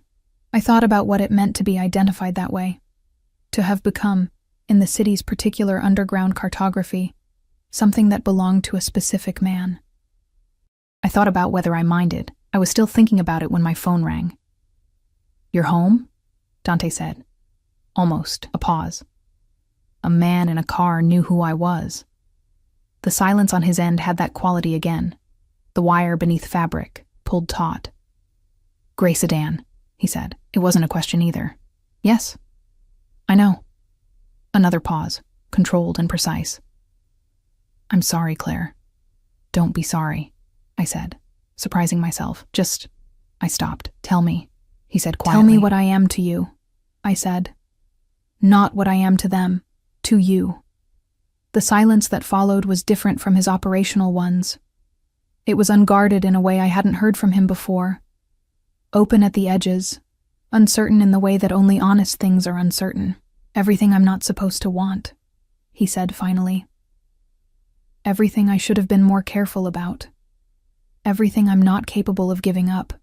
I thought about what it meant to be identified that way. To have become, in the city's particular underground cartography, something that belonged to a specific man. I thought about whether I minded. I was still thinking about it when my phone rang. "You're home?" Dante said. Almost a pause. A man in a car knew who I was. The silence on his end had that quality again. The wire beneath fabric, pulled taut. "Gray sedan," he said. It wasn't a question either. "Yes." "I know." Another pause, controlled and precise. "I'm sorry, Claire." "Don't be sorry," I said, surprising myself. I stopped. "Tell me," he said quietly. "Tell me what I am to you," I said. "Not what I am to them, to you." The silence that followed was different from his operational ones. It was unguarded in a way I hadn't heard from him before. Open at the edges, uncertain in the way that only honest things are uncertain. "Everything I'm not supposed to want," he said finally. "Everything I should have been more careful about. Everything I'm not capable of giving up."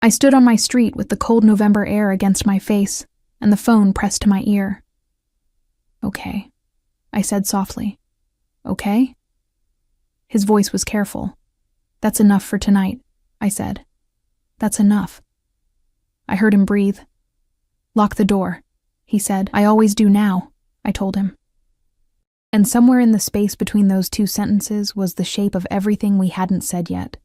I stood on my street with the cold November air against my face and the phone pressed to my ear. "Okay," I said softly. "Okay?" His voice was careful. "That's enough for tonight," I said. "That's enough." I heard him breathe. "Lock the door," he said. "I always do now," I told him. And somewhere in the space between those 2 sentences was the shape of everything we hadn't said yet,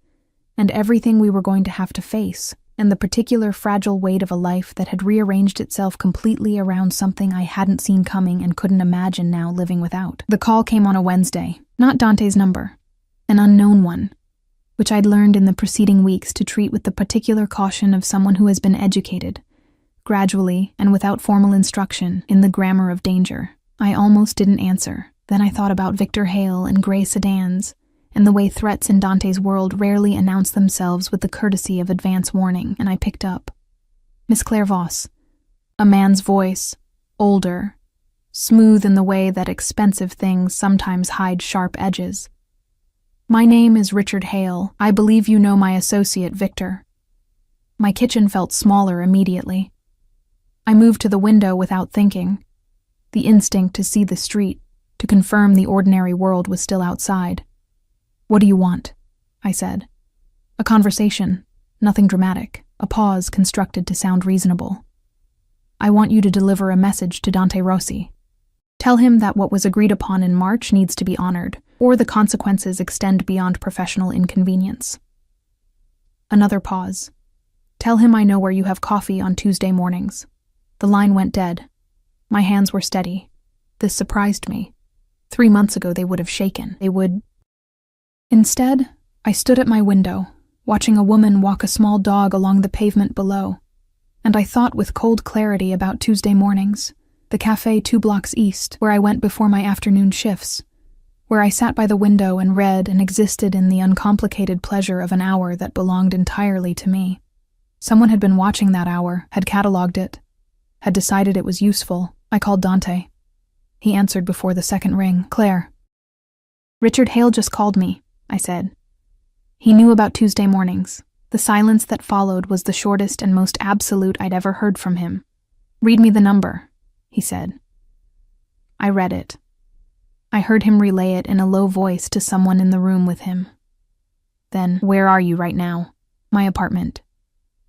and everything we were going to have to face, and the particular fragile weight of a life that had rearranged itself completely around something I hadn't seen coming and couldn't imagine now living without. The call came on a Wednesday, not Dante's number, an unknown one, which I'd learned in the preceding weeks to treat with the particular caution of someone who has been educated, gradually and without formal instruction, in the grammar of danger. I almost didn't answer. Then I thought about Victor Hale and gray sedans, and the way threats in Dante's world rarely announce themselves with the courtesy of advance warning, and I picked up. "Miss Claire Voss." A man's voice, older, smooth in the way that expensive things sometimes hide sharp edges. "My name is Richard Hale. I believe you know my associate, Victor." My kitchen felt smaller immediately. I moved to the window without thinking. The instinct to see the street, to confirm the ordinary world was still outside. "What do you want?" I said. "A conversation, nothing dramatic, a pause constructed to sound reasonable. I want you to deliver a message to Dante Rossi. Tell him that what was agreed upon in March needs to be honored, or the consequences extend beyond professional inconvenience." Another pause. "Tell him I know where you have coffee on Tuesday mornings." The line went dead. My hands were steady. This surprised me. 3 months ago they would have shaken. Instead, I stood at my window, watching a woman walk a small dog along the pavement below, and I thought with cold clarity about Tuesday mornings, the cafe 2 blocks east, where I went before my afternoon shifts, where I sat by the window and read and existed in the uncomplicated pleasure of an hour that belonged entirely to me. Someone had been watching that hour, had catalogued it, had decided it was useful. I called Dante. He answered before the second ring. "Claire." "Richard Hale just called me," I said. He knew about Tuesday mornings. The silence that followed was the shortest and most absolute I'd ever heard from him. "Read me the number," he said. I read it. I heard him relay it in a low voice to someone in the room with him. Then, "Where are you right now?" "My apartment."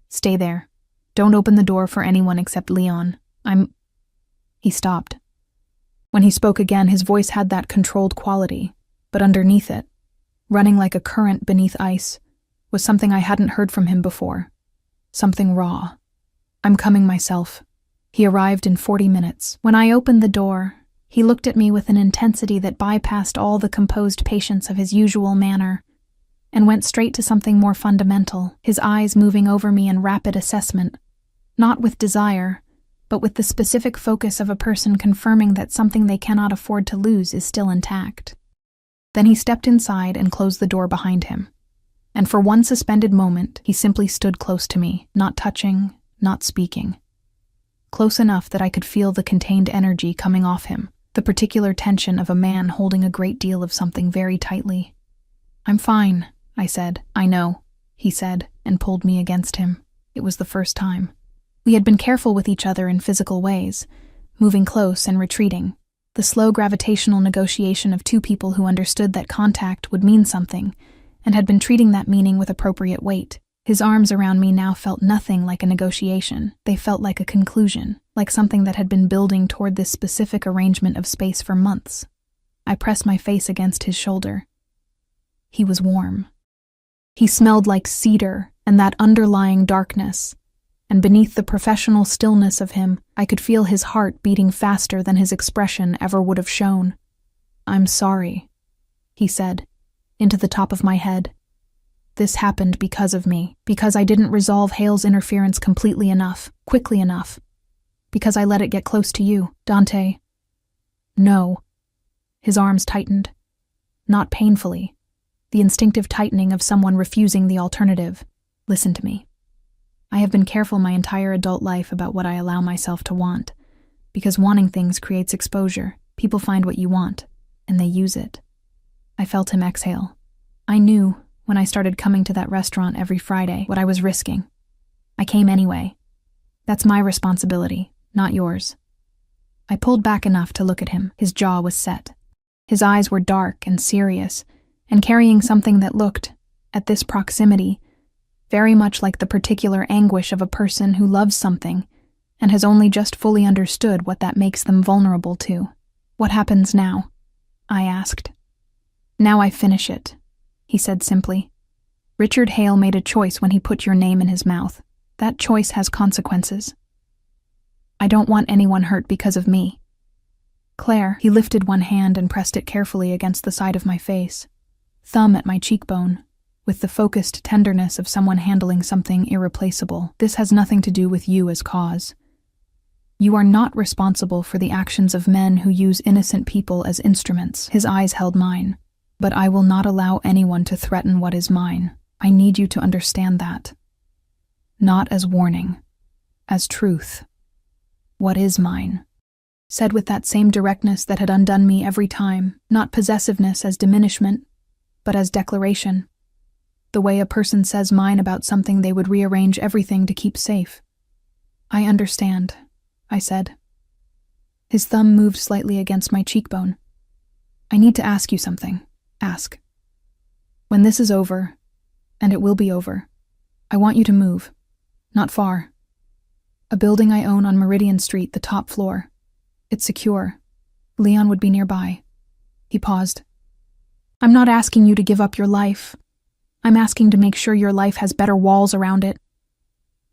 "Stay there. Don't open the door for anyone except Leon. He stopped. When he spoke again, his voice had that controlled quality, but underneath it, running like a current beneath ice, was something I hadn't heard from him before. Something raw. "I'm coming myself." He arrived in 40 minutes. When I opened the door, He looked at me with an intensity that bypassed all the composed patience of his usual manner and went straight to something more fundamental, his eyes moving over me in rapid assessment, not with desire, but with the specific focus of a person confirming that something they cannot afford to lose is still intact. Then he stepped inside and closed the door behind him. And for one suspended moment, he simply stood close to me, not touching, not speaking. Close enough that I could feel the contained energy coming off him, the particular tension of a man holding a great deal of something very tightly. "I'm fine," I said. "I know," he said, and pulled me against him. It was the first time. We had been careful with each other in physical ways, moving close and retreating, the slow gravitational negotiation of two people who understood that contact would mean something, and had been treating that meaning with appropriate weight. His arms around me now felt nothing like a negotiation. They felt like a conclusion, like something that had been building toward this specific arrangement of space for months. I pressed my face against his shoulder. He was warm. He smelled like cedar and that underlying darkness, and beneath the professional stillness of him, I could feel his heart beating faster than his expression ever would have shown. "I'm sorry," he said, into the top of my head. "This happened because of me, because I didn't resolve Hale's interference completely enough, quickly enough, because I let it get close to you, Dante." "No." His arms tightened. Not painfully. The instinctive tightening of someone refusing the alternative. "Listen to me. I have been careful my entire adult life about what I allow myself to want, because wanting things creates exposure. People find what you want, and they use it." I felt him exhale. I knew, when I started coming to that restaurant every Friday, what I was risking. I came anyway. That's my responsibility, not yours. I pulled back enough to look at him. His jaw was set. His eyes were dark and serious, and carrying something that looked, at this proximity, very much like the particular anguish of a person who loves something and has only just fully understood what that makes them vulnerable to. "What happens now?" I asked. "Now I finish it," he said simply. "Richard Hale made a choice when he put your name in his mouth. That choice has consequences. I don't want anyone hurt because of me." "Claire," he lifted one hand and pressed it carefully against the side of my face, thumb at my cheekbone, with the focused tenderness of someone handling something irreplaceable. "This has nothing to do with you as cause. You are not responsible for the actions of men who use innocent people as instruments." His eyes held mine. "But I will not allow anyone to threaten what is mine. I need you to understand that. Not as warning, as truth. What is mine?" Said with that same directness that had undone me every time, not possessiveness as diminishment, but as declaration. The way a person says mine about something they would rearrange everything to keep safe. "I understand," I said. His thumb moved slightly against my cheekbone. "I need to ask you something." "Ask." "When this is over, and it will be over, I want you to move. Not far. A building I own on Meridian Street, the top floor. It's secure. Leon would be nearby." He paused. "I'm not asking you to give up your life. I'm asking to make sure your life has better walls around it."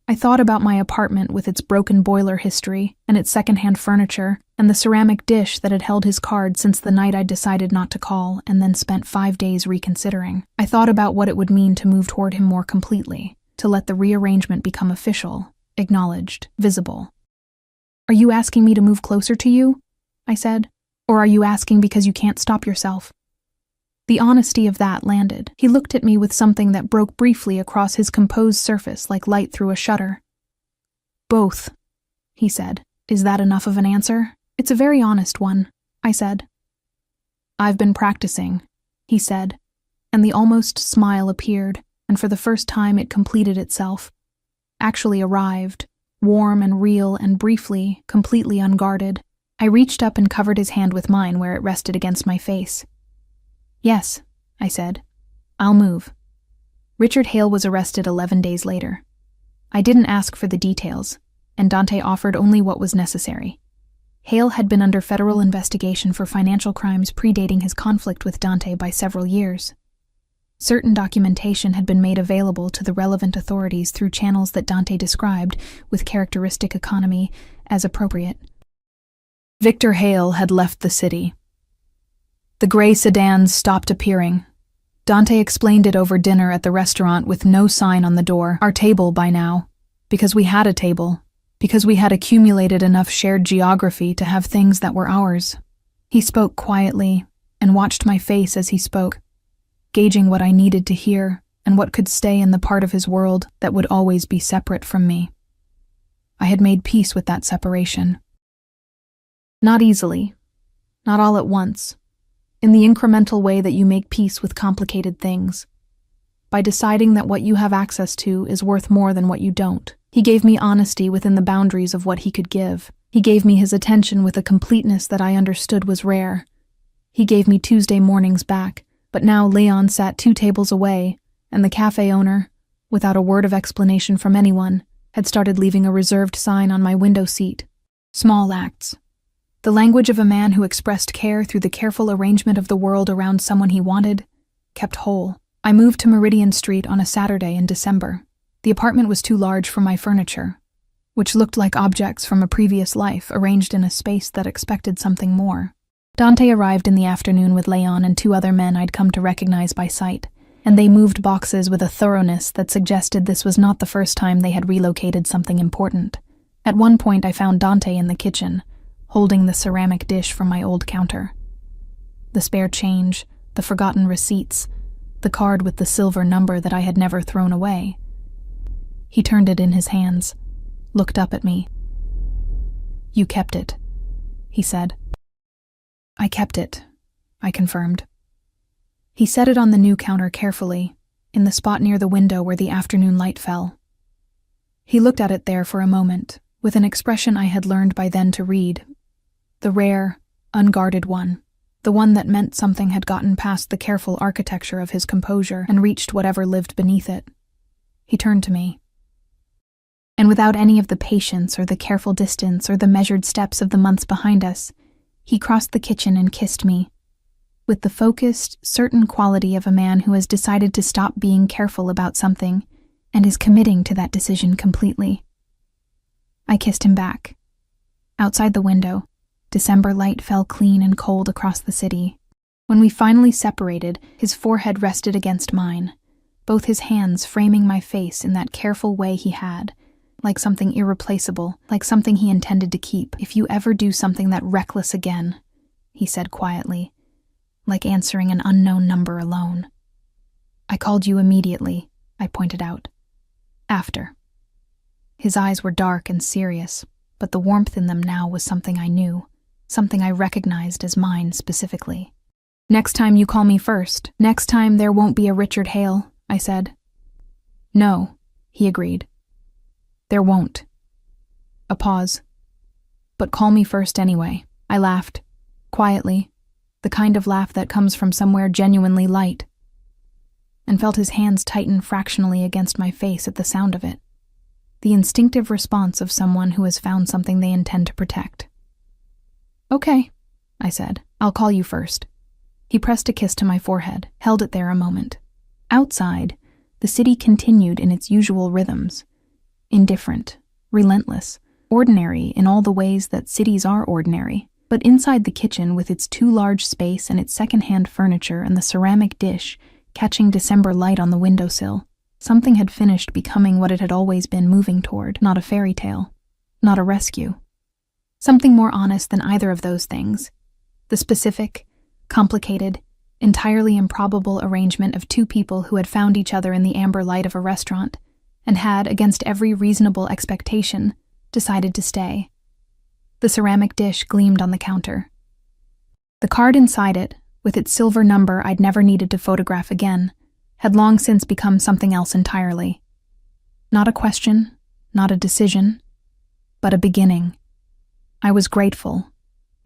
I thought about my apartment with its broken boiler history and its secondhand furniture and the ceramic dish that had held his card since the night I decided not to call and then spent 5 days reconsidering. I thought about what it would mean to move toward him more completely, to let the rearrangement become official, acknowledged, visible. "Are you asking me to move closer to you?" I said. "Or are you asking because you can't stop yourself?" The honesty of that landed. He looked at me with something that broke briefly across his composed surface like light through a shutter. "Both," he said. "Is that enough of an answer?" "It's a very honest one," I said. "I've been practicing," he said, and the almost smile appeared, and for the first time it completed itself. Actually arrived, warm and real and briefly, completely unguarded. I reached up and covered his hand with mine where it rested against my face. "Yes," I said. "I'll move." Richard Hale was arrested 11 days later. I didn't ask for the details, and Dante offered only what was necessary. Hale had been under federal investigation for financial crimes predating his conflict with Dante by several years. Certain documentation had been made available to the relevant authorities through channels that Dante described, with characteristic economy, as appropriate. Victor Hale had left the city. The gray sedans stopped appearing. Dante explained it over dinner at the restaurant with no sign on the door. Our table by now. Because we had a table. Because we had accumulated enough shared geography to have things that were ours. He spoke quietly and watched my face as he spoke, gauging what I needed to hear and what could stay in the part of his world that would always be separate from me. I had made peace with that separation. Not easily, not all at once, in the incremental way that you make peace with complicated things. By deciding that what you have access to is worth more than what you don't. He gave me honesty within the boundaries of what he could give. He gave me his attention with a completeness that I understood was rare. He gave me Tuesday mornings back, but now Leon sat 2 tables away, and the cafe owner, without a word of explanation from anyone, had started leaving a reserved sign on my window seat. Small acts. The language of a man who expressed care through the careful arrangement of the world around someone he wanted, kept whole. I moved to Meridian Street on a Saturday in December. The apartment was too large for my furniture, which looked like objects from a previous life arranged in a space that expected something more. Dante arrived in the afternoon with Leon and 2 other men I'd come to recognize by sight, and they moved boxes with a thoroughness that suggested this was not the first time they had relocated something important. At one point I found Dante in the kitchen, holding the ceramic dish from my old counter. The spare change, the forgotten receipts, the card with the silver number that I had never thrown away. He turned it in his hands, looked up at me. "You kept it," he said. "I kept it," I confirmed. He set it on the new counter carefully, in the spot near the window where the afternoon light fell. He looked at it there for a moment, with an expression I had learned by then to read. The rare, unguarded one. The one that meant something had gotten past the careful architecture of his composure and reached whatever lived beneath it. He turned to me. And without any of the patience or the careful distance or the measured steps of the months behind us, he crossed the kitchen and kissed me, with the focused, certain quality of a man who has decided to stop being careful about something and is committing to that decision completely. I kissed him back. Outside the window, December light fell clean and cold across the city. When we finally separated, his forehead rested against mine, both his hands framing my face in that careful way he had, like something irreplaceable, like something he intended to keep. "If you ever do something that reckless again," he said quietly, like answering an unknown number alone. "I called you immediately," I pointed out. "After." His eyes were dark and serious, but the warmth in them now was something I knew, something I recognized as mine specifically. "Next time you call me first. Next time there won't be a Richard Hale," I said. "No," he agreed. "There won't." A pause. "But call me first anyway." I laughed, quietly, the kind of laugh that comes from somewhere genuinely light, and felt his hands tighten fractionally against my face at the sound of it. The instinctive response of someone who has found something they intend to protect. "Okay," I said. "I'll call you first." He pressed a kiss to my forehead, held it there a moment. Outside, the city continued in its usual rhythms. Indifferent, relentless, ordinary in all the ways that cities are ordinary. But inside the kitchen, with its too large space and its second-hand furniture and the ceramic dish catching December light on the windowsill, something had finished becoming what it had always been moving toward. Not a fairy tale, not a rescue. Something more honest than either of those things. The specific, complicated, entirely improbable arrangement of 2 people who had found each other in the amber light of a restaurant and had, against every reasonable expectation, decided to stay. The ceramic dish gleamed on the counter. The card inside it, with its silver number I'd never needed to photograph again, had long since become something else entirely. Not a question, not a decision, but a beginning. I was grateful,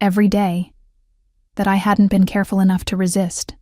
every day, that I hadn't been careful enough to resist.